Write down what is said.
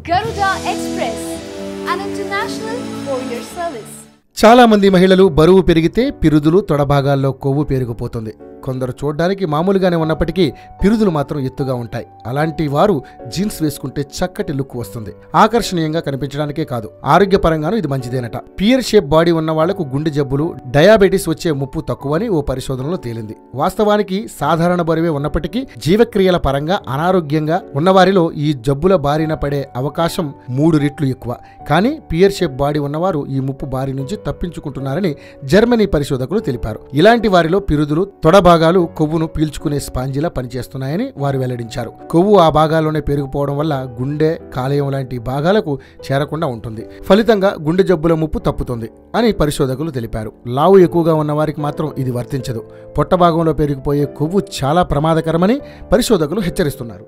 Garuda Express, an international courier service. చాలా మంది మహిళలు బరువు పెరిగితే పిరుదులు తొడభాగాల్లో కొవ్వు పెరిగిపోతుంది. కొందరు చూడ్డానికి మామూలుగానే ఉన్నప్పటికీ పిరుదులు మాత్రం ఎత్తుగా ఉంటాయి. అలాంటి వారు జీన్స్ వేసుకుంటే చక్కటి లుక్ వస్తుంది. ఆకర్షణీయంగా కనిపించడానికే కాదు, ఆరోగ్యపరంగానూ ఇది మంచిదేనట. పియర్ షేప్ బాడీ ఉన్న వాళ్లకు గుండె జబ్బులు, డయాబెటీస్ వచ్చే ముప్పు తక్కువని ఓ పరిశోధనలో తేలింది. వాస్తవానికి సాధారణ బరువే ఉన్నప్పటికీ జీవక్రియల పరంగా అనారోగ్యంగా ఉన్నవారిలో ఈ జబ్బుల బారిన పడే అవకాశం 3 రెట్లు ఎక్కువ. కానీ పియర్ షేప్ బాడీ ఉన్నవారు ఈ ముప్పు బారి నుంచి తప్పించుకుంటున్నారని జర్మనీ పరిశోధకులు తెలిపారు. ఇలాంటి వారిలో పిరుదులు, తొడభాగాలు కొవ్వును పీల్చుకునే స్పాంజిలా పనిచేస్తున్నాయని వారు వెల్లడించారు. కొవ్వు ఆ భాగాల్లోనే పెరిగిపోవడం వల్ల గుండె, కాలేయం లాంటి భాగాలకు చేరకుండా ఉంటుంది. ఫలితంగా గుండె జబ్బుల ముప్పు తప్పుతుంది అని పరిశోధకులు తెలిపారు. లావు ఎక్కువగా ఉన్న వారికి మాత్రం ఇది వర్తించదు. పొట్ట భాగంలో పెరిగిపోయే కొవ్వు చాలా ప్రమాదకరమని పరిశోధకులు హెచ్చరిస్తున్నారు.